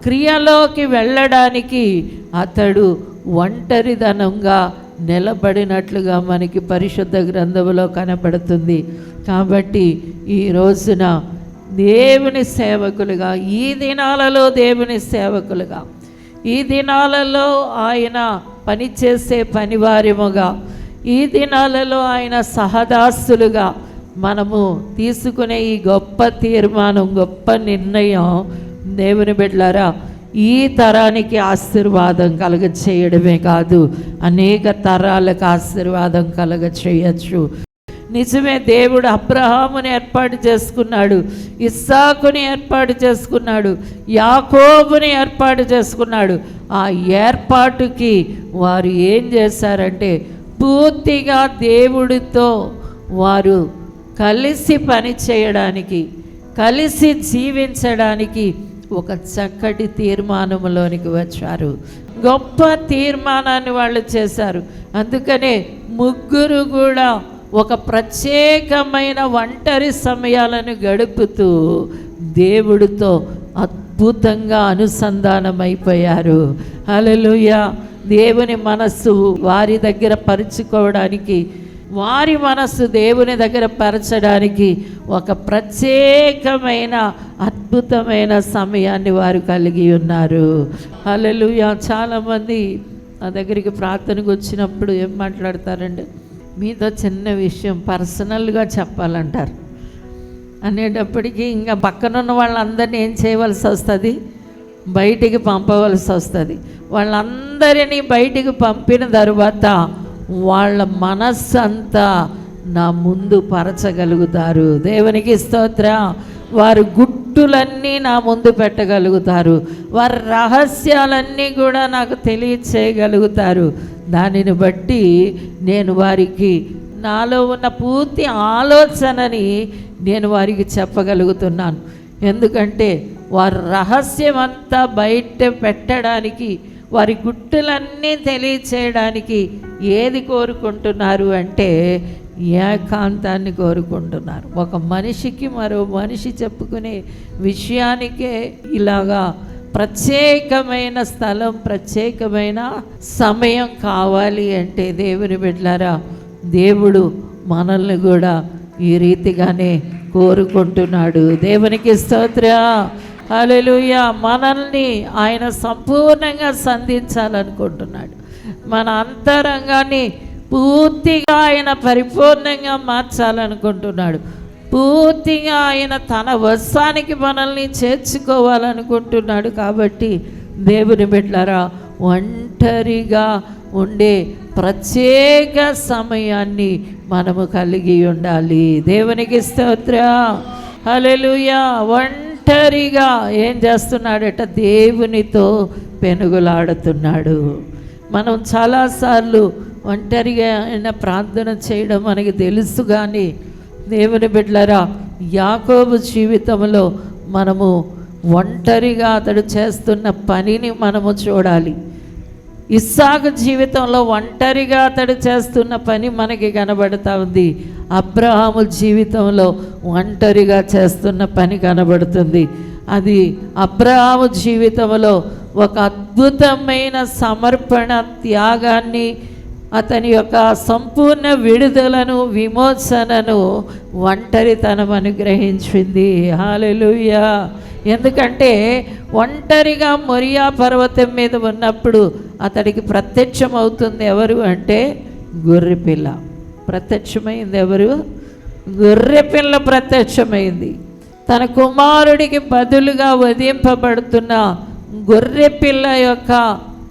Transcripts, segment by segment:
క్రియలోకి వెళ్ళడానికి అతడు ఒంటరిదనంగా నిలబడినట్లుగా మనకి పరిశుద్ధ గ్రంథంలో కనబడుతుంది. కాబట్టి ఈ రోజున దేవుని సేవకులుగా, ఈ దినాలలో దేవుని సేవకులుగా, ఈ దినాలలో ఆయన పనిచేసే పనివారిముగా, ఈ దినాలలో ఆయన సహదాసులుగా మనము తీసుకునే ఈ గొప్ప తీర్మానం, గొప్ప నిర్ణయం దేవుని బిడ్డలారా ఈ తరానికి ఆశీర్వాదం కలుగ చేయడమే కాదు, అనేక తరాలకు ఆశీర్వాదం కలుగ చేయొచ్చు. నిజమే, దేవుడు అబ్రహాముని ఏర్పాటు చేసుకున్నాడు, ఇస్సాకుని ఏర్పాటు చేసుకున్నాడు, యాకోబుని ఏర్పాటు చేసుకున్నాడు. ఆ ఏర్పాటుకి వారు ఏం చేశారంటే పూర్తిగా దేవుడితో వారు కలిసి పని చేయడానికి, కలిసి జీవించడానికి ఒక చక్కటి తీర్మానంలోనికి వచ్చారు. గొప్ప తీర్మానాన్ని వాళ్ళు చేశారు. అందుకనే ముగ్గురు కూడా ఒక ప్రత్యేకమైన ఒంటరి సమయాలను గడుపుతూ దేవుడితో అద్భుతంగా అనుసంధానమైపోయారు. హల్లెలూయా. దేవుని మనస్సు వారి దగ్గర పరుచుకోవడానికి, వారి మనస్సు దేవుని దగ్గర పరచడానికి ఒక ప్రత్యేకమైన అద్భుతమైన సమయాన్ని వారు కలిగి ఉన్నారు. హల్లెలూయా. చాలామంది నా దగ్గరికి ప్రార్థనకు వచ్చినప్పుడు ఏం మాట్లాడతారండి, మీతో చిన్న విషయం పర్సనల్గా చెప్పాలంటారు. అనేటప్పటికీ ఇంకా పక్కనున్న వాళ్ళందరినీ ఏం చేయవలసి వస్తుంది, బయటికి పంపవలసి వస్తుంది. వాళ్ళందరినీ బయటికి పంపిన తర్వాత వాళ్ళ మనస్సు అంతా నా ముందు పరచగలుగుతారు. దేవునికి స్తోత్రం. వారు గుట్టులన్నీ నా ముందు పెట్టగలుగుతారు, వారి రహస్యాలన్నీ కూడా నాకు తెలియచేయగలుగుతారు. దానిని బట్టి నేను వారికి నాలో ఉన్న పూర్తి ఆలోచనని నేను వారికి చెప్పగలుగుతున్నాను. ఎందుకంటే వారి రహస్యం అంతా బయట పెట్టడానికి, వారి గుట్టులన్నీ తెలియచేయడానికి ఏది కోరుకుంటున్నారు అంటే ఏకాంతాన్ని కోరుకుంటున్నారు. ఒక మనిషికి మరో మనిషి చెప్పుకునే విషయానికే ఇలాగా ప్రత్యేకమైన స్థలం, ప్రత్యేకమైన సమయం కావాలి అంటే దేవుని బిడ్డలారా, దేవుడు మనల్ని కూడా ఈ రీతిగానే కోరుకుంటున్నాడు. దేవునికి స్తోత్రం. హల్లెలూయా. మనల్ని ఆయన సంపూర్ణంగా సంధించాలనుకుంటున్నాడు. మన అంతరంగాన్ని పూర్తిగా ఆయన పరిపూర్ణంగా మార్చాలనుకుంటున్నాడు. పూర్తిగా ఆయన తన వశానికి మనల్ని చేర్చుకోవాలనుకుంటున్నాడు. కాబట్టి దేవుని బిడ్డలారా, ఒంటరిగా ఉండే ప్రత్యేక సమయాన్ని మనము కలిగి ఉండాలి. దేవునికి స్తోత్రం. హల్లెలూయా. ఒంటరిగా ఏం చేస్తున్నాడట, దేవునితో పెనుగులాడుతున్నాడు. మనం చాలాసార్లు ఒంటరిగా అయినా ప్రార్థన చేయడం మనకి తెలుసు. కానీ దేవుని బిడ్డలారా, యాకోబు జీవితంలో మనము ఒంటరిగా అతడు చేస్తున్న పనిని మనము చూడాలి. ఇస్సాకు జీవితంలో ఒంటరిగా అతడు చేస్తున్న పని మనకి కనబడుతూ ఉంది. అబ్రహాము జీవితంలో ఒంటరిగా చేస్తున్న పని కనబడుతుంది. అది అబ్రహాము జీవితంలో ఒక అద్భుతమైన సమర్పణ, త్యాగాన్ని, అతని యొక్క సంపూర్ణ విడుదలను, విమోచనను ఒంటరితనం అనుగ్రహించింది. హల్లెలూయా. ఎందుకంటే ఒంటరిగా మొరియా పర్వతం మీద ఉన్నప్పుడు అతడికి ప్రత్యక్షమవుతుంది ఎవరు అంటే గొర్రెపిల్ల. ప్రత్యక్షమైంది ఎవరు? గొర్రెపిల్ల ప్రత్యక్షమైంది. తన కుమారుడికి బదులుగా వధింపబడుతున్న గొర్రెపిల్ల యొక్క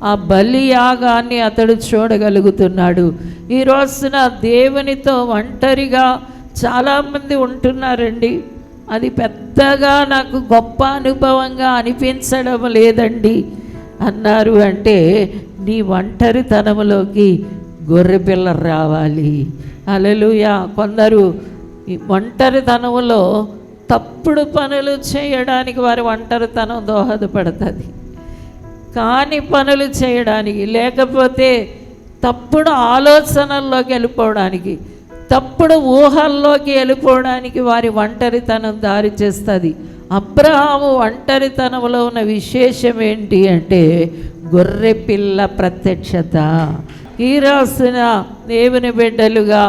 ఆ బలియాగాన్ని అతడు చూడగలుగుతున్నాడు. ఈ రోజున దేవునితో ఒంటరిగా చాలామంది ఉంటున్నారండి. అది పెద్దగా నాకు గొప్ప అనుభవంగా అనిపించడం లేదండి అన్నారు అంటే నీ ఒంటరితనంలోకి గొర్రెపిల్ల రావాలి. హల్లెలూయా. కొందరు ఈ ఒంటరితనంలో తప్పుడు పనులు చేయడానికి వారి ఒంటరితనం దోహదపడుతుంది. కాని పనులు చేయడానికి, లేకపోతే తప్పుడు ఆలోచనల్లోకి వెళ్ళిపోవడానికి, తప్పుడు ఊహల్లోకి వెళ్ళిపోవడానికి వారి ఒంటరితనం దారి చేస్తుంది. అబ్రహాము ఒంటరితనంలో ఉన్న విశేషం ఏంటి అంటే గొర్రె పిల్ల ప్రత్యక్షత. ఈ రాసిన దేవుని బిడ్డలుగా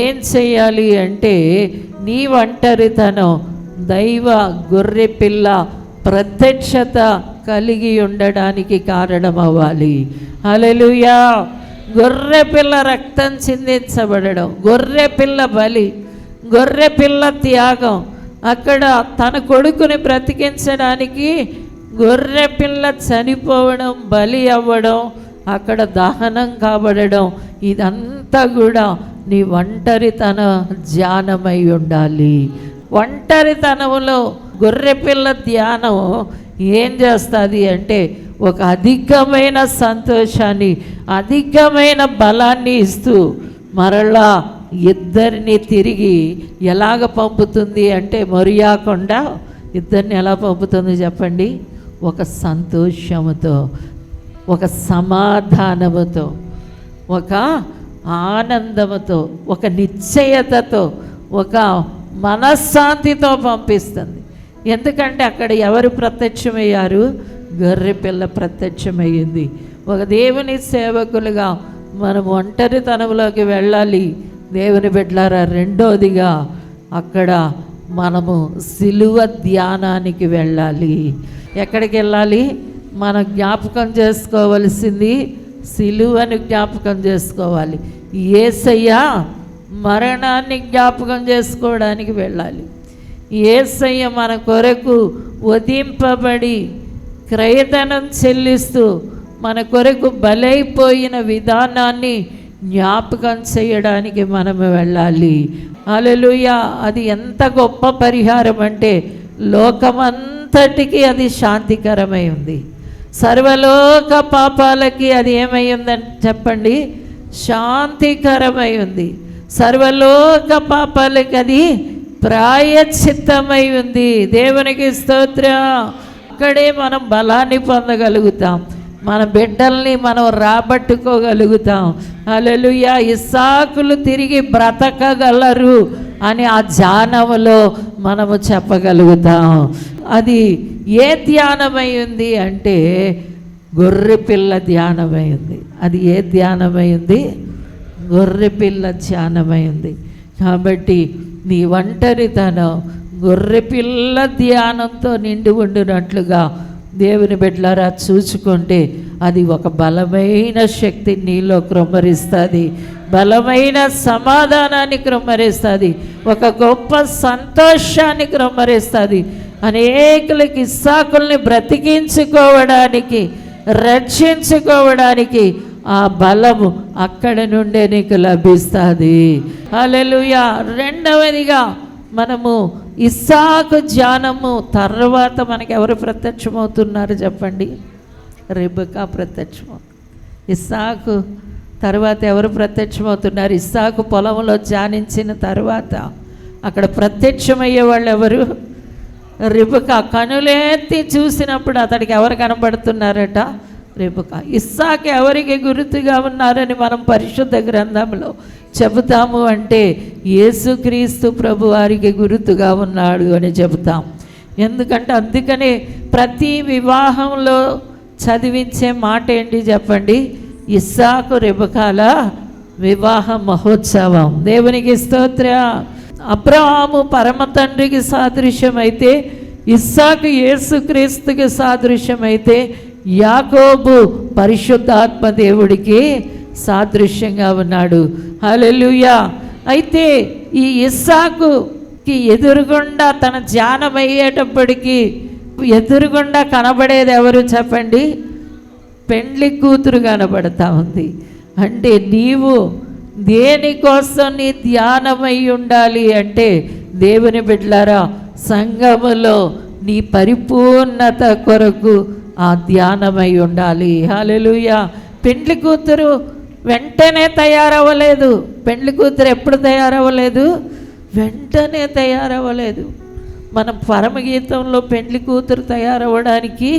ఏం చేయాలి అంటే నీ ఒంటరితనం దైవ గొర్రె పిల్ల ప్రత్యక్షత కలిగి ఉండడానికి కారణమవ్వాలి. హల్లెలూయా. గొర్రె పిల్ల రక్తం చిందించబడడం, గొర్రె పిల్ల బలి, గొర్రె పిల్ల త్యాగం, అక్కడ తన కొడుకుని బ్రతికించడానికి గొర్రె పిల్ల చనిపోవడం, బలి అవ్వడం, అక్కడ దహనం కాబడడం, ఇదంతా కూడా నీ ఒంటరితన ధ్యానమై ఉండాలి. ఒంటరితనంలో గొర్రెపిల్ల ధ్యానం ఏం చేస్తుంది అంటే ఒక అధికమైన సంతోషాన్ని, అధికమైన బలాన్ని ఇస్తూ మరలా ఇద్దరిని తిరిగి ఎలాగ పంపుతుంది అంటే మొరియా కొండ ఇద్దరిని ఎలా పంపుతుంది చెప్పండి? ఒక సంతోషముతో, ఒక సమాధానముతో, ఒక ఆనందముతో, ఒక నిశ్చయతతో, ఒక మనశ్శాంతితో పంపిస్తుంది. ఎందుకంటే అక్కడ ఎవరు ప్రత్యక్షమయ్యారు? గొర్రెపిల్ల ప్రత్యక్షమయ్యింది. ఒక దేవుని సేవకులుగా మనం ఒంటరితనంలోకి వెళ్ళాలి దేవుని బిడ్డలారా. రెండోదిగా అక్కడ మనము సిలువ ధ్యానానికి వెళ్ళాలి. ఎక్కడికి వెళ్ళాలి? మనం జ్ఞాపకం చేసుకోవలసింది సిలువను జ్ఞాపకం చేసుకోవాలి. యేసయ్య మరణాన్ని జ్ఞాపకం చేసుకోవడానికి వెళ్ళాలి. యేసయ్య మన కొరకు వధింపబడి క్రయధనం చెల్లిస్తూ మన కొరకు బలైపోయిన విధానాన్ని జ్ఞాపకం చేయడానికి మనము వెళ్ళాలి. హల్లెలూయా. అది ఎంత గొప్ప పరిహారం అంటే లోకమంతటికి అది శాంతికరమై ఉంది. సర్వలోక పాపాలకి అది ఏమై ఉందని చెప్పండి? శాంతికరమై ఉంది. సర్వలోక పాపాలకి అది ప్రాయశ్చిత్తమై ఉంది. దేవునికి స్తోత్రం. అక్కడే మనం బలాన్ని పొందగలుగుతాం, మన బిడ్డల్ని మనం రాబట్టుకోగలుగుతాం. హల్లెలూయా. ఇస్సాకులు తిరిగి బ్రతకగలరు అని ఆ ధ్యానములో మనము చెప్పగలుగుతాం. అది ఏ ధ్యానమై ఉంది అంటే గొర్రెపిల్ల ధ్యానమై ఉంది. అది ఏ ధ్యానమై ఉంది? గొర్రెపిల్ల ధ్యానమై ఉంది. కాబట్టి నీ ఒంటరితనం గొర్రెపిల్ల ధ్యానంతో నిండి ఉండినట్లుగా దేవుని బిడ్డలారా చూసుకుంటే అది ఒక బలమైన శక్తి నీలో కృమ్మరిస్తుంది, బలమైన సమాధానాన్ని కృమ్మరిస్తుంది, ఒక గొప్ప సంతోషాన్ని కృమ్మరిస్తుంది. అనేకులకి ఇస్సాకుల్ని బ్రతికించుకోవడానికి, రక్షించుకోవడానికి ఆ బలము అక్కడ నుండే నీకు లభిస్తుంది. హల్లెలూయా. రెండవదిగా మనము ఇస్సాకు ధ్యానము తర్వాత మనకి ఎవరు ప్రత్యక్షమవుతున్నారు చెప్పండి? రెబెకా ప్రత్యక్షమవుతుంది. ఇస్సాకు తర్వాత ఎవరు ప్రత్యక్షమవుతున్నారు? ఇస్సాకు పొలంలో ధ్యానించిన తర్వాత అక్కడ ప్రత్యక్షమయ్యే వాళ్ళు ఎవరు? రెబెకా. కనులెత్తి చూసినప్పుడు అతడికి ఎవరు కనబడుతున్నారట? రెబెకా. ఇస్సాకు ఎవరికి గుర్తుగా ఉన్నారని మనం పరిశుద్ధ గ్రంథంలో చెబుతాము అంటే యేసుక్రీస్తు ప్రభు వారికి గుర్తుగా ఉన్నాడు అని చెబుతాం. ఎందుకంటే అందుకనే ప్రతి వివాహంలో చదివించే మాట ఏంటి చెప్పండి? ఇస్సాకు రెబెకాల వివాహ మహోత్సవం. దేవునికి స్తోత్రం. అబ్రహాము పరమ తండ్రికి సాదృశ్యమైతే, ఇస్సాకు యేసుక్రీస్తుకి సాదృశ్యమైతే, యాకోబు పరిశుద్ధాత్మ దేవుడికి సాదృశ్యంగా ఉన్నాడు. హల్లెలూయా. అయితే ఈ ఇస్సాకుకి ఎదురుగుండా తన ధ్యానం అయ్యేటప్పటికీ ఎదురుగుండా కనబడేది ఎవరు చెప్పండి? పెండ్లి కూతురు కనబడతా ఉంది. అంటే నీవు దేనికోసం నీ ధ్యానమై ఉండాలి అంటే దేవుని బిడ్డలారా సంఘములో నీ పరిపూర్ణత కొరకు ఆ ధ్యానమై ఉండాలి. హల్లెలూయా. పెండ్లి కూతురు వెంటనే తయారవ్వలేదు. పెండ్లి కూతురు ఎప్పుడు తయారవ్వలేదు? వెంటనే తయారవ్వలేదు. మనం పరమగీతంలో పెండ్లి కూతురు తయారవ్వడానికి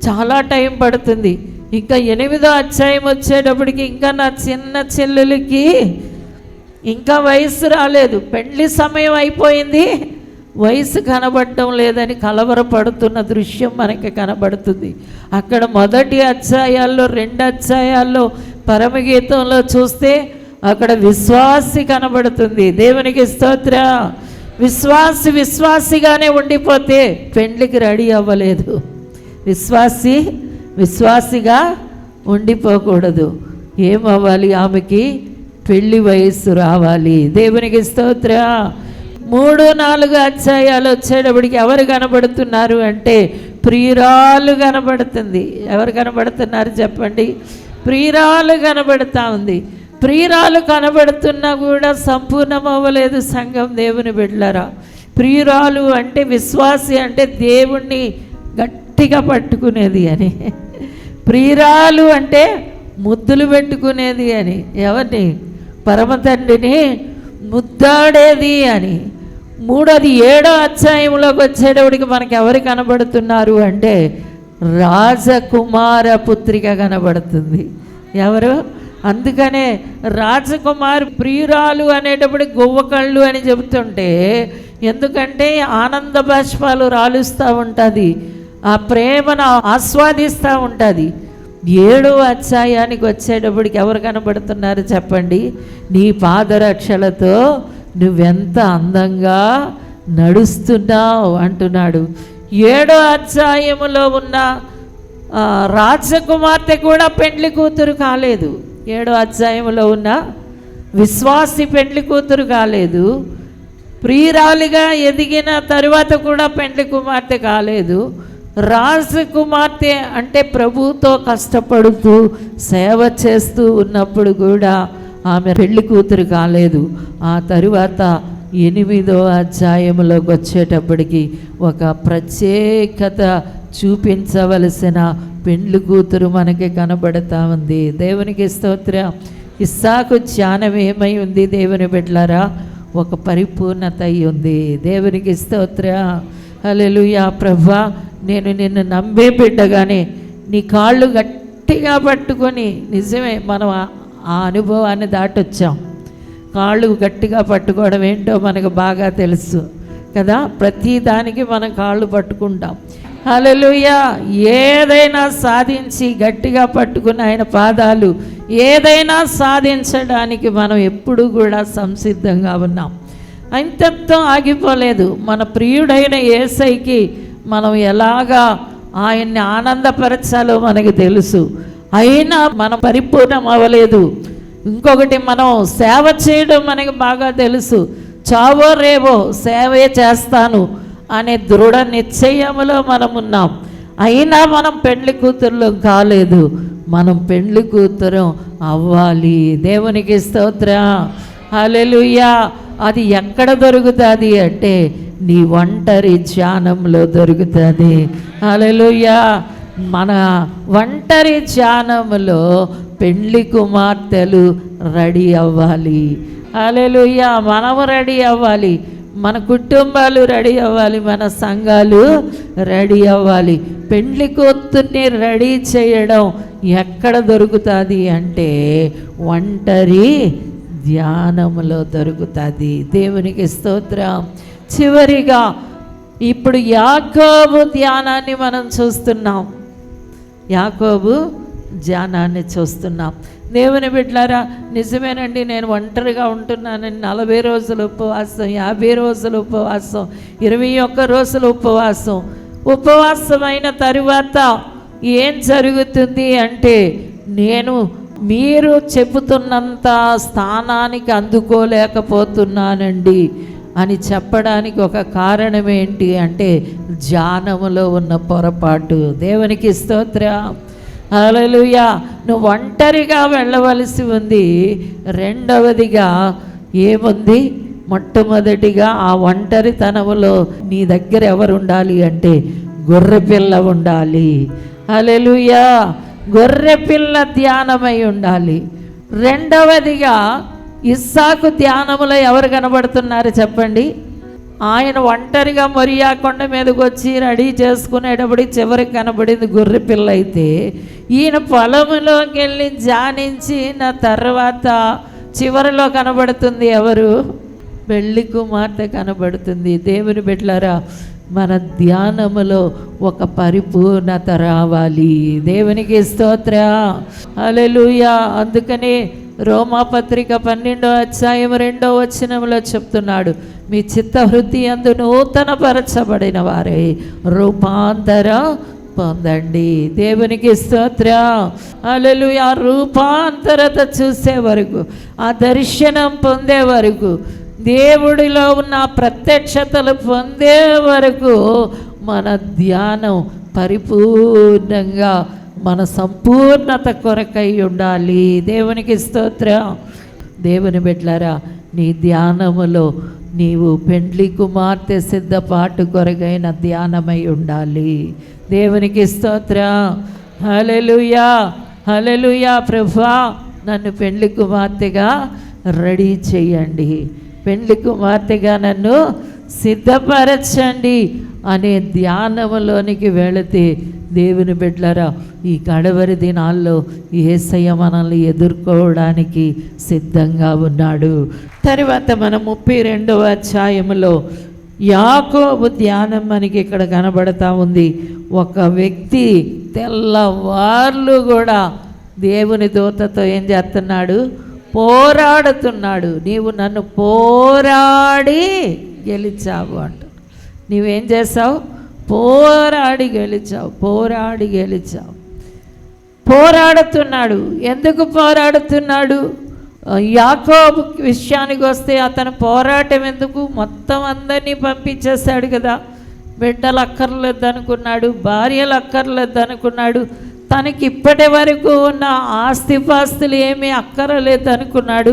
చాలా టైం పడుతుంది. ఇంకా 8వ అధ్యాయం వచ్చేటప్పటికి ఇంకా నా చిన్న చెల్లెలకి ఇంకా వయసు రాలేదు, పెండ్లి సమయం అయిపోయింది, వయసు కనబడటం లేదని కలవరపడుతున్న దృశ్యం మనకి కనబడుతుంది. అక్కడ మొదటి అధ్యాయాల్లో 2 అధ్యాయాల్లో పరమగీతంలో చూస్తే అక్కడ విశ్వాసి కనబడుతుంది. దేవునికి స్తోత్రం. విశ్వాసిగానే ఉండిపోతే పెండ్లికి రెడీ అవ్వలేదు. విశ్వాసిగా ఉండిపోకూడదు. ఏమవ్వాలి? ఆమెకి పెళ్లి వయస్సు రావాలి. దేవునికి స్తోత్రం. 3-4 అధ్యాయాలు వచ్చేటప్పటికి ఎవరు కనబడుతున్నారు అంటే ప్రియురాలు కనబడుతుంది. ఎవరు కనబడుతున్నారు చెప్పండి? ప్రియురాలు కనబడుతూ ఉంది. ప్రియురాలు కనబడుతున్నా కూడా సంపూర్ణం అవ్వలేదు సంఘం. దేవుని బిడ్డలారా, ప్రియురాలు అంటే విశ్వాసి అంటే దేవుణ్ణి గట్టిగా పట్టుకునేది అని, ప్రియురాలు అంటే ముద్దులు పెట్టుకునేది అని, ఎవరిని? పరమతండ్రిని ముద్దాడేది అని. 7వ అధ్యాయంలోకి వచ్చేటప్పటికి మనకి ఎవరు కనబడుతున్నారు అంటే రాజకుమార పుత్రిక కనబడుతుంది. ఎవరు? అందుకనే రాజకుమారి ప్రియురాలు అనేటప్పుడు గువ్వకళ్ళు అని చెబుతుంటే, ఎందుకంటే ఆనంద బాష్పాలు రాలుస్తూ ఉంటుంది, ఆ ప్రేమను ఆస్వాదిస్తూ ఉంటుంది. 7వ అధ్యాయానికి వచ్చేటప్పటికి ఎవరు కనబడుతున్నారు చెప్పండి? నీ పాదరక్షలతో నువ్వెంత అందంగా నడుస్తున్నావు అంటున్నాడు. 7వ అధ్యాయములో ఉన్న రాజకుమార్తె కూడా పెండ్లి కూతురు కాలేదు. 7వ అధ్యాయంలో ఉన్న విశ్వాసి పెండ్లి కూతురు కాలేదు. ప్రియురాలిగా ఎదిగిన తరువాత కూడా పెండ్లి కుమార్తె కాలేదు. రాజకుమార్తె అంటే ప్రభువుతో కష్టపడుతూ సేవ చేస్తూ ఉన్నప్పుడు కూడా ఆమె పెళ్లి కూతురు కాలేదు. ఆ తరువాత 8వ అధ్యాయంలోకి వచ్చేటప్పటికి ఒక ప్రత్యేకత చూపించవలసిన పెండ్లి కూతురు మనకి కనబడతా ఉంది. దేవునికి స్తోత్రం. ఇస్సాకు జ్ఞానం ఏమై ఉంది దేవుని బిడ్డలారా? ఒక పరిపూర్ణత అయి ఉంది. దేవునికి స్తోత్రం. హల్లెలూయా. ప్రభువా, నేను నిన్ను నమ్మే బిడ్డగానే నీ కాళ్ళు గట్టిగా పట్టుకొని, నిజమే మనం ఆ అనుభవాన్ని దాటొచ్చాం. కాళ్ళు గట్టిగా పట్టుకోవడం ఏంటో మనకు బాగా తెలుసు కదా. ప్రతి దానికి మనం కాళ్ళు పట్టుకుంటాం. హల్లెలూయా. ఏదైనా సాధించి గట్టిగా పట్టుకున్న ఆయన పాదాలు, ఏదైనా సాధించడానికి మనం ఎప్పుడు కూడా సంసిద్ధంగా ఉన్నాం. అంతతో ఆగిపోలేదు. మన ప్రియుడైన యేసయ్యకి మనం ఎలాగా ఆయన్ని ఆనందపరచాలో మనకి తెలుసు. అయినా మనం పరిపూర్ణం అవ్వలేదు. ఇంకొకటి, మనం సేవ చేయడం మనకి బాగా తెలుసు. చావో రేవో సేవే చేస్తాను అనే దృఢ నిశ్చయములో మనం ఉన్నాం. అయినా మనం పెండ్లి కూతురులో కాలేదు. మనం పెండ్లి కూతురు అవ్వాలి. దేవునికి స్తోత్రం. హల్లెలూయా. అది ఎక్కడ దొరుకుతుంది అంటే నీ ఒంటరి ధ్యానంలో దొరుకుతుంది. హల్లెలూయా. మన ఒంటరి ధ్యానంలో పెండ్లి కుమార్తెలు రెడీ అవ్వాలి. హల్లెలూయా. మనము రెడీ అవ్వాలి, మన కుటుంబాలు రెడీ అవ్వాలి, మన సంఘాలు రెడీ అవ్వాలి. పెండ్లి కూతుర్ని రెడీ చేయడం ఎక్కడ దొరుకుతుంది అంటే ఒంటరి ధ్యానంలో దొరుకుతుంది. దేవునికి స్తోత్రం. చివరిగా ఇప్పుడు యాకోబు ధ్యానాన్ని మనం చూస్తున్నాం. యాకోబు ధ్యానాన్ని చూస్తున్నాం. దేవుని బిడ్డలారా, నిజమేనండి, నేను ఒంటరిగా ఉంటున్నానని 40 రోజులు ఉపవాసం, 50 రోజులు ఉపవాసం, 21 రోజులు ఉపవాసం. ఉపవాసమైన తరువాత ఏం జరుగుతుంది అంటే, నేను మీరు చెబుతున్నంత స్థానానికి అందుకోలేకపోతున్నానండి అని చెప్పడానికి ఒక కారణం ఏంటి అంటే ధ్యానములో ఉన్న పొరపాటు. దేవునికి స్తోత్రం. హల్లెలూయా. నువ్వు ఒంటరిగా వెళ్ళవలసి ఉంది. రెండవదిగా ఏముంది? మొట్టమొదటిగా ఆ ఒంటరితనములో నీ దగ్గర ఎవరు ఉండాలి అంటే గొర్రెపిల్ల ఉండాలి. హల్లెలూయా. గొర్రెపిల్ల ధ్యానమై ఉండాలి. రెండవదిగా ఇస్సాకు ధ్యానములో ఎవరు కనబడుతున్నారు చెప్పండి? ఆయన ఒంటరిగా మొరియా కొండ మీదకి వచ్చి రెడీ చేసుకునేటప్పుడు చివరికి కనబడింది గొర్రె పిల్ల. అయితే ఈయన పొలంలోకి వెళ్ళి ధ్యానించిన తర్వాత చివరిలో కనబడుతుంది ఎవరు? పెళ్లి కుమార్తె కనబడుతుంది. దేవుని బిడ్డలారా, మన ధ్యానములో ఒక పరిపూర్ణత రావాలి. దేవునికి స్తోత్రం, హల్లెలూయా. అందుకనే రోమాపత్రిక 12వ అధ్యాయం 2వ వచనంలో చెప్తున్నాడు, మీ చిత్తవృత్తి యందు నూతన పరచబడిన వారే రూపాంతరం పొందండి. దేవునికి స్తోత్రం, హల్లెలూయా. రూపాంతరత చూసే వరకు, ఆ దర్శనం పొందే వరకు, దేవుడిలో ఉన్న ప్రత్యక్షతలు పొందే వరకు మన ధ్యానం పరిపూర్ణంగా మన సంపూర్ణత కొరకై ఉండాలి. దేవునికి స్తోత్రం. దేవుని బిడ్డలారా, నీ ధ్యానములో నీవు పెండ్లి కుమార్తె సిద్ధపాటు కొరకైన ధ్యానమై ఉండాలి. దేవునికి స్తోత్రం, హల్లెలూయా, హల్లెలూయా. ప్రభువా, నన్ను పెండ్లి కుమార్తెగా రెడీ చేయండి, పెండ్లి కుమార్తెగా నన్ను సిద్ధపరచండి అనే ధ్యానములోనికి వెళితే, దేవుని బిడ్డలారా, ఈ కడవరి దినాల్లో యేసయ్య మనల్ని ఎదుర్కోవడానికి సిద్ధంగా ఉన్నాడు. తర్వాత మనం 32వ అధ్యాయములో యాకోబు ధ్యానం మనకి ఇక్కడ కనబడతా ఉంది. ఒక వ్యక్తి తెల్లవార్లు కూడా దేవుని దూతతో ఏం చేస్తున్నాడు? పోరాడుతున్నాడు. నీవు నన్ను పోరాడి గెలిచావు అంట. నీవేం చేసావు? పోరాడి గెలిచావు, పోరాడి గెలిచావు. పోరాడుతున్నాడు. ఎందుకు పోరాడుతున్నాడు? యాకోబు విషయానికి వస్తే అతను పోరాటం ఎందుకు? మొత్తం అందరినీ పంపించేశాడు కదా. బిడ్డలు అక్కర్లేదు అనుకున్నాడు, భార్యలు అక్కర్లేదు అనుకున్నాడు, తనకి ఇప్పటి వరకు ఉన్న ఆస్తిపాస్తులు ఏమీ అక్కరలేదు అనుకున్నాడు.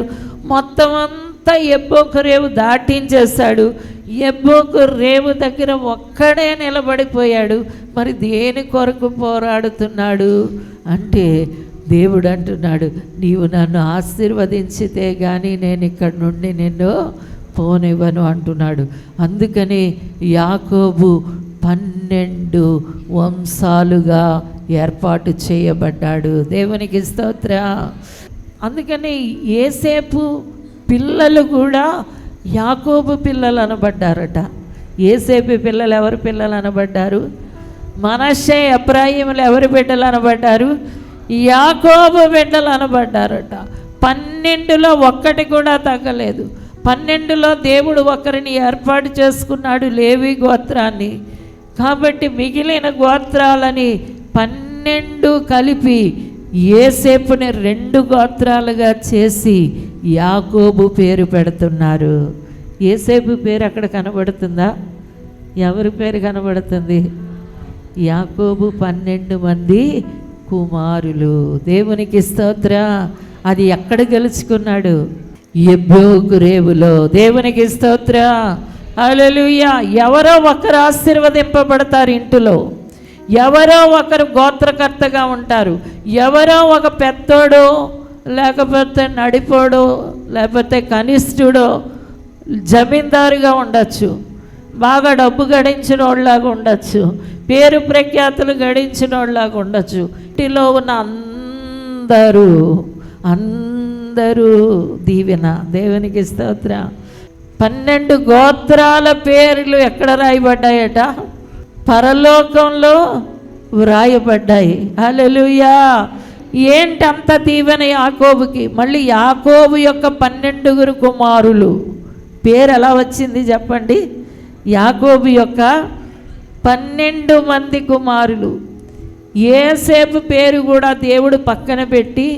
మొత్తం అంతా ఎబ్బోకు రేవు దాటించేశాడు. ఎబ్బోకు రేవు దగ్గర ఒక్కడే నిలబడిపోయాడు. మరి దేని కొరకు పోరాడుతున్నాడు అంటే, దేవుడు అంటున్నాడు, నీవు నన్ను ఆశీర్వదించితే కానీ నేను ఇక్కడి నుండి నిన్ను పోనివ్వను అంటున్నాడు. అందుకని యాకోబు 12 వంశాలుగా ఏర్పాటు చేయబడ్డాడు. దేవునికి స్తోత్రం. అందుకని యేసేపు పిల్లలు కూడా యాకోబు పిల్లలు అనబడ్డారట. యేసేపు పిల్లలు ఎవరి పిల్లలు అనబడ్డారు? మనష్షే ఎఫ్రాయిములు ఎవరి బిడ్డలు అనబడ్డారు? యాకోబు బిడ్డలు అనబడ్డారట. 12లో ఒక్కటి కూడా తగ్గలేదు. 12లో దేవుడు ఒకరిని ఏర్పాటు చేసుకున్నాడు, లేవి గోత్రాన్ని. కాబట్టి మిగిలిన గోత్రాలని 12 కలిపి యేసేపుని 2 గోత్రాలుగా చేసి యాకోబు పేరు పెడుతున్నారు. యేసేపు పేరు అక్కడ కనబడుతుందా? ఎవరి పేరు కనబడుతుంది? యాకోబు 12 మంది కుమారులు. దేవునికి స్తోత్రం. అది ఎక్కడ గెలుచుకున్నాడు? ఎబ్బోకు రేవులో. దేవునికి స్తోత్రం, హల్లెలూయా. ఎవరో ఒకరు ఆశీర్వదింపబడతారు ఇంటిలో, ఎవరో ఒకరు గోత్రకర్తగా ఉంటారు, ఎవరో ఒక పెద్దోడో లేకపోతే నడిపోడో లేకపోతే కనిష్ఠుడో జమీందారుగా ఉండొచ్చు, బాగా డబ్బు గడించిన వాళ్ళలాగా ఉండొచ్చు, పేరు ప్రఖ్యాతులు గడించిన వాళ్ళలాగా ఉండొచ్చు. ఇంటిలో ఉన్న అందరూ దీవెన. దేవునికి స్తోత్రం. 12 గోత్రాల పేర్లు ఎక్కడ రాయబడ్డాయట? పరలోకంలో వ్రాయబడ్డాయి. హల్లెలూయా. ఏంటంత దీవెన యాకోబుకి? మళ్ళీ యాకోబు యొక్క 12 కుమారులు పేరు ఎలా వచ్చింది చెప్పండి? యాకోబు యొక్క 12 మంది కుమారులు. యేసేపు పేరు కూడా దేవుడు పక్కన పెట్టి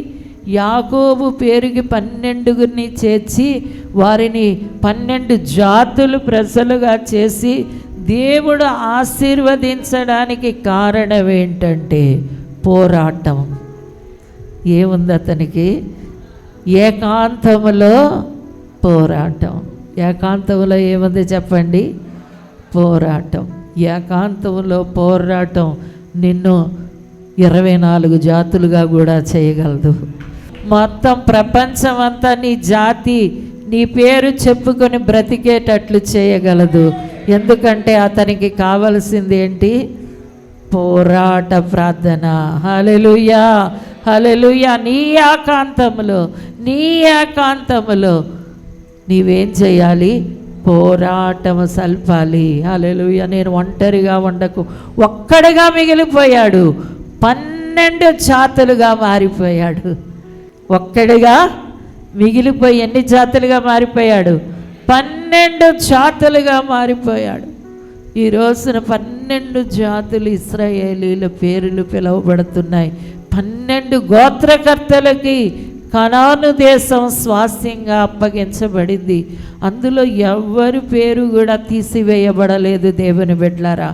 యాకోబు పేరుకి 12 చేర్చి వారిని 12 జాతులు ప్రజలుగా చేసి దేవుడు ఆశీర్వదించడానికి కారణం ఏంటంటే పోరాటం. ఏముంది అతనికి? ఏకాంతములో పోరాటం. ఏకాంతంలో ఏముంది చెప్పండి? పోరాటం. ఏకాంతంలో పోరాటం నిన్ను 24 జాతులుగా కూడా చేయగలదు. మొత్తం ప్రపంచం అంతా నీ జాతి, నీ పేరు చెప్పుకొని బ్రతికేటట్లు చేయగలదు. ఎందుకంటే అతనికి కావలసింది ఏంటి? పోరాట ప్రార్థన. హల్లెలూయా, హల్లెలూయా. నీ ఏకాంతములో నీవేం చేయాలి? పోరాటము సల్పాలి. హల్లెలూయా. నేను ఒంటరిగా ఉండకు, ఒక్కడిగా మిగిలిపోయాడు. 12 జాతులుగా మారిపోయాడు. ఒక్కడిగా మిగిలిపోయి ఎన్ని జాతులుగా మారిపోయాడు? 12 జాతులుగా మారిపోయాడు. ఈ రోజున 12 జాతులు ఇశ్రాయేలీల పేర్లు పిలువబడుతున్నాయి. 12 గోత్రకర్తలకి కనాను దేశం స్వాస్థ్యంగా అప్పగించబడింది. అందులో ఎవరి పేరు కూడా తీసివేయబడలేదు. దేవుని బిడ్డలారా,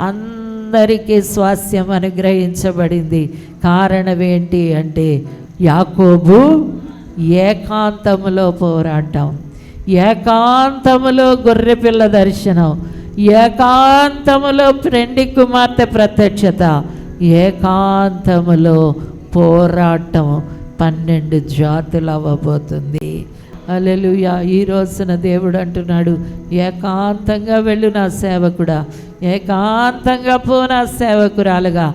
అందరికీ స్వాస్థ్యం అనుగ్రహించబడింది. కారణం ఏంటి అంటే యాకోబు ఏకాంతములో పోరాటం, ఏకాంతములో గొర్రెపిల్ల దర్శనం, ఏకాంతములో పెండ్లి కుమార్తె ప్రత్యక్షత, ఏకాంతములో పోరాటం 12 జాతులు అవ్వబోతుంది. హల్లెలూయా. ఈ రోజున దేవుడు అంటున్నాడు, ఏకాంతంగా వెళ్ళు నా సేవకుడా, ఏకాంతంగా పో నా సేవకురాలుగా.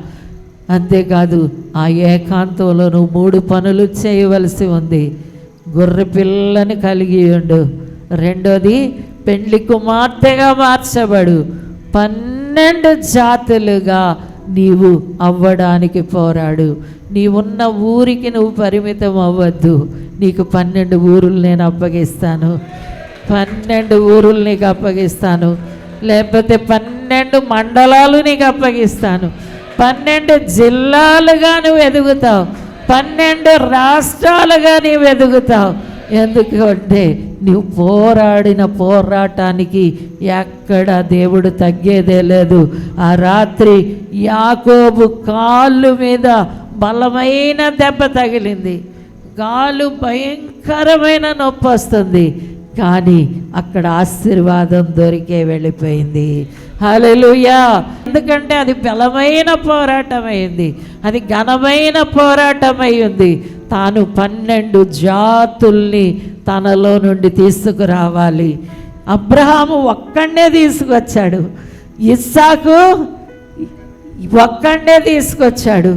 అంతేకాదు, ఆ ఏకాంతంలో నువ్వు 3 పనులు చేయవలసి ఉంది. గొర్రె పిల్లని కలిగి ఉండు, రెండోది పెండ్లి కుమార్తెగా మార్చబడు, 12 జాతులుగా నీవు అవ్వడానికి పోరాడు. నీవున్న ఊరికి నువ్వు పరిమితం అవ్వద్దు. నీకు 12 ఊరులు నేను అప్పగిస్తాను, 12 ఊరులు నీకు అప్పగిస్తాను, లేకపోతే 12 మండలాలు నీకు అప్పగిస్తాను, 12 జిల్లాలుగా నువ్వు ఎదుగుతావు, 12 రాష్ట్రాలుగా నీవు ఎదుగుతావు. ఎందుకంటే నువ్వు పోరాడిన పోరాటానికి ఎక్కడ దేవుడు తగ్గేదే లేదు. ఆ రాత్రి యాకోబు కాళ్ళు మీద బలమైన దెబ్బ తగిలింది, కాలు భయంకరమైన నొప్పి వస్తుంది, కానీ అక్కడ ఆశీర్వాదం దొరికే వెళ్ళిపోయింది. హల్లెలూయా. ఎందుకంటే అది బలమైన పోరాటం అయింది, అది ఘనమైన పోరాటం అయింది. తాను 12 జాతుల్ని తనలో నుండి తీసుకురావాలి. అబ్రహాము ఒక్కడే తీసుకొచ్చాడు, ఇస్సాకు ఒక్కడే తీసుకొచ్చాడు,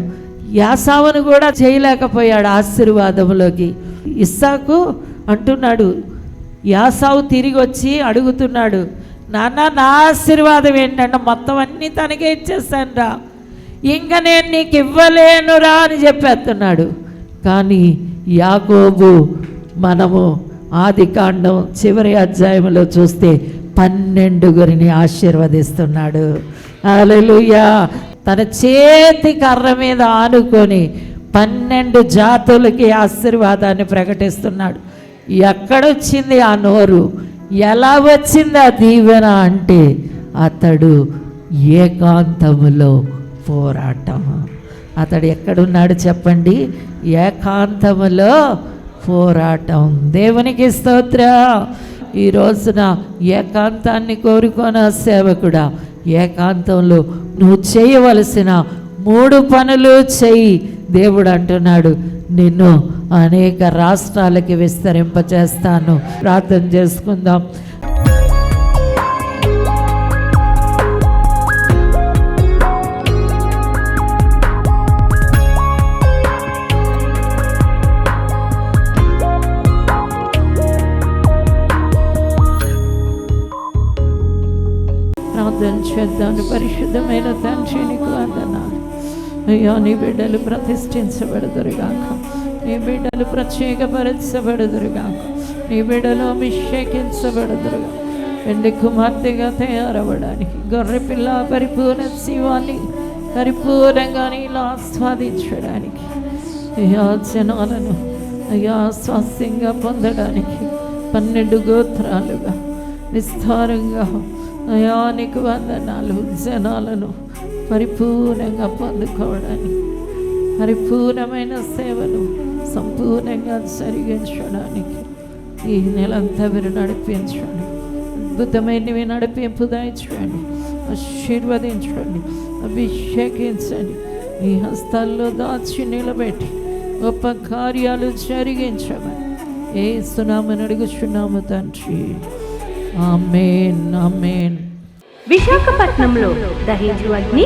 యాసావును కూడా చేయలేకపోయాడు ఆశీర్వాదంలోకి. ఇస్సాకు అంటున్నాడు, యాసావు తిరిగి వచ్చి అడుగుతున్నాడు, నాన్న నా ఆశీర్వాదం ఏంటంటే మొత్తం అన్నీ తనకే ఇచ్చేస్తాను రా, ఇంకా నేను నీకు ఇవ్వలేనురా అని చెప్పేస్తున్నాడు. కానీ యాకోబు మనము ఆదికాండం చివరి అధ్యాయంలో చూస్తే 12 ఆశీర్వదిస్తున్నాడు. హల్లెలూయా. తన చేతి కర్ర మీద ఆనుకొని 12 జాతులకి ఆశీర్వాదాన్ని ప్రకటిస్తున్నాడు. ఎక్కడొచ్చింది ఆ నోరు, ఎలా వచ్చింది ఆ దీవెన అంటే అతడు ఏకాంతములో పోరాటం. అతడు ఎక్కడున్నాడు చెప్పండి? ఏకాంతములో పోరాటం. దేవునికి స్తోత్రం. ఈ రోజున ఏకాంతాన్ని కోరుకోన సేవకుడా, ఏకాంతంలో నువ్వు చేయవలసిన 3 పనులు చెయ్యి. దేవుడు అంటున్నాడు, నిన్ను అనేక రాష్ట్రాలకి విస్తరింపచేస్తాను. ప్రార్థన చేసుకుందాం. చేద్దాను. పరిశుద్ధమైన తండ్రి నీకు వందనాలు అయ్యా. నీ బిడ్డలు ప్రతిష్ఠించబడుదురుగాక, నీ బిడ్డలు ప్రత్యేకపరచబడుదురుగాక, నీ బిడ్డలు అభిషేకించబడుదురుగా. పెండ్లి కుమార్తెగా తయారవ్వడానికి, గొర్రె పిల్ల పరిపూర్ణ జీవాన్ని పరిపూర్ణంగా నీలో ఆస్వాదించడానికి, అయ్యా జనాలను అయ్యా స్వాస్థ్యంగా పొందడానికి 12 గోత్రాలుగా విస్తారంగా అయ్యా నీకు వందనాలు. జనాలను పరిపూర్ణంగా పొందుకోవడానికి, పరిపూర్ణమైన సేవను సంపూర్ణంగా జరిగించడానికి ఈ నెలంతా మీరు నడిపించండి. అద్భుతమైనవి నడిపింపు దయచేయండి, ఆశీర్వదించండి, అభిషేకించండి. ఈ హస్తాల్లో దాచి నిలబెట్టి గొప్ప కార్యాలు జరిగించమని యేసు నామమున అడుగుచున్నాము తండ్రి. ఆమేన్, ఆమేన్. విశాఖపట్నంలో దహించు అగ్ని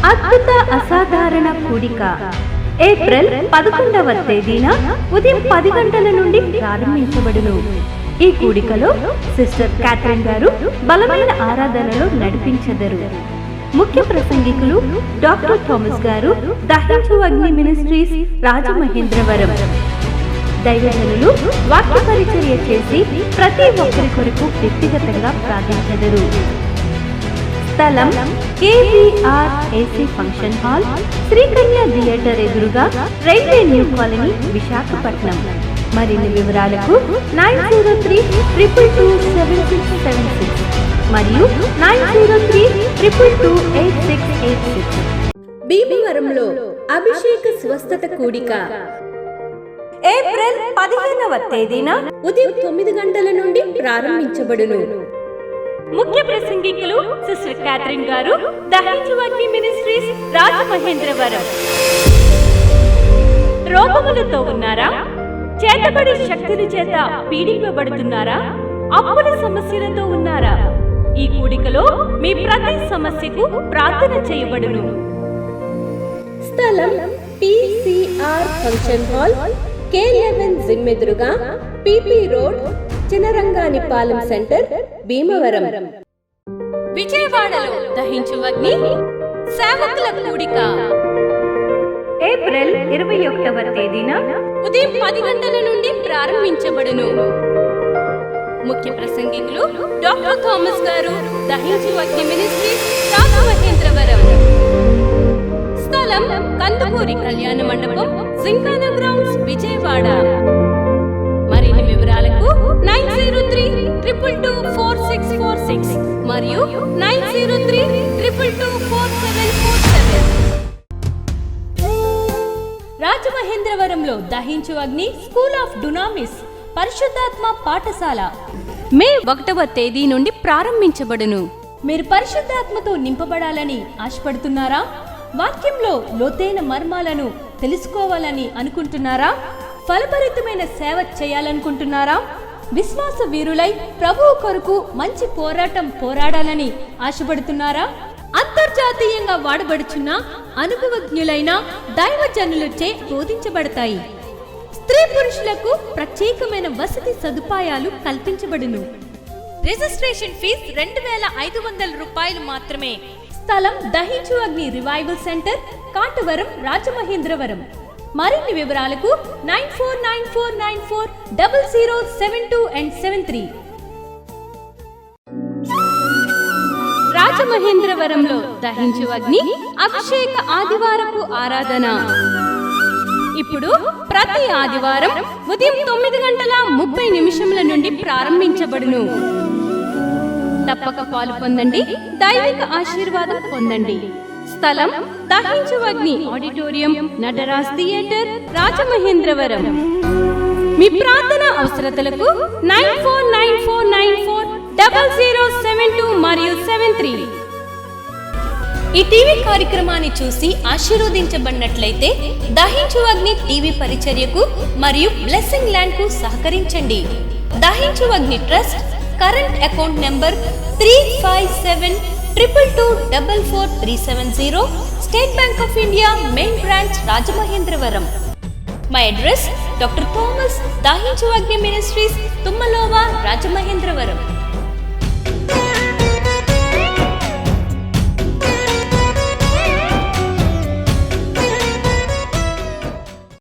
అద్భుత అసాధారణ కూడిక ఏప్రిల్ 11వ తేదీన ఉదయం 10 గంటల నుండి ప్రారంభించబడును. ఈ కూడికలో సిస్టర్ క్యాథరిన్ గారు బలమైన ఆరాధనలో నడిపించెదరు. ముఖ్య ప్రసంగికులు డాక్టర్ థామస్ గారు, దహించు అగ్ని మినిస్ట్రీస్, రాజమహేంద్రవరం. దైవజనులు వాక్య పరిచర్య చేసి ప్రతి ఒక్కరి కొరకు వ్యక్తిగతంగా ప్రార్థించెదరు. స్థలం KVR AC function hall, Srikanya theatre ఎదురుగా, రైల్వే న్యూ కాలనీ, విశాఖపట్నం. మరిన్ని వివరాలకు 903-222-7676 మరియు 903-222-8686. భీమవరంలో అభిషేక స్వస్థత కూడిక ఏప్రిల్ 15వ తేదీన ఉదయం 9 గంటల నుండి ప్రారంభించబడును. ముఖ్య ప్రసంగికులు సిస్టర్ క్యాథరిన్ గారు, దహించు అగ్ని మినిస్ట్రీస్, రాజమహేంద్రవరం. రోగములతో ఉన్నారా? చేతబడి శక్తుల చేత పీడింపబడుతున్నారా? అప్పుల సమస్యలతో ఉన్నారా? ఈ కూడికలో మీ ప్రతి సమస్యకు ప్రార్థన చేయబడును. స్థలం PCR function hall, K11 gym ఎదురుగా, PP రోడ్, చినరంగానిపాలెం సెంటర్, భీమవరం. విజయవాడలో దహించు అగ్ని సేవకుల కూడిక ఏప్రిల్ 21వ తేదీన ఉదయం 10 గంటల నుండి ప్రారంభించబడును. ముఖ్య ప్రసంగికులు డాక్టర్ థామస్ గారు, దహించు అగ్ని మినిస్ట్రీస్, రాజమహేంద్రవరం. స్థలం కందుకూరి కళ్యాణ మండపం, జింకానా గ్రౌండ్స్, విజయవాడ. మరిన్ని వివరాలకు 903-222-4646 మరియు 903-222-4747. రాజమహేంద్రవరంలో దహించు అగ్ని స్కూల్ ఆఫ్ డునామిస్ పరిశుద్ధాత్మ పాఠశాల మే 1వ తేదీ నుండి ప్రారంభించబడును. మీరు పరిశుద్ధాత్మతో నింపబడాలని ఆశపడుతున్నారా? వాక్యంలో లోతైన మర్మాలను తెలుసుకోవాలని అనుకుంటున్నారా? ఫలభరితమైన సేవ చేయాలనుకుంటున్నారా? విశ్వాస వీరులై ప్రభువు కొరకు మంచి పోరాటం పోరాడాలని ఆశపడుతున్నారా? అంతర్జాతీయంగా వాడబడుచున్న అనుభవజ్ఞులైన దైవజనులచే బోధించబడతాయి. స్త్రీ పురుషులకు ప్రత్యేకమైన వసతి సదుపాయాలు కల్పించబడును. రిజిస్ట్రేషన్ ఫీజు 2500 రూపాయలు మాత్రమే. స్థలం దహించు అగ్ని రివైవల్ సెంటర్, కాటవరం, రాజమహేంద్రవరం. మరిన్ని వివరాలకు 9494940072 and 73. రాజమహేంద్రవరంలో దహించు అగ్ని అభిషేక ఆదివారపు ఆరాధన ఇప్పుడు ప్రతి ఆదివారం ఉదయం 9:30 నుండి ప్రారంభించబడును. తప్పక పాలు పొందండి, దైవిక ఆశీర్వాదం పొందండి. స్థలం దహించు అగ్ని ఆడిటోరియం, నటరాజ్ థియేటర్, రాజమహేంద్రవరం. మీ ప్రార్థన అవసరతలకు 9494940072 మరియు 73. ఈ టీవీ కార్యక్రమాన్ని చూసి ఆశీర్వదించబడినట్లయితే దహించు అగ్ని టీవీ పరిచర్యకు మరియు బ్లెస్సింగ్ ల్యాండ్ కు సహకరించండి. దహించు అగ్ని trust current account number 357222444370, State Bank of India, main branch, Rajamahendravaram. My address doctor Thomas, దహించు అగ్ని మినిస్ట్రీస్, తుమ్మలోవా, రాజమహేంద్రవరం.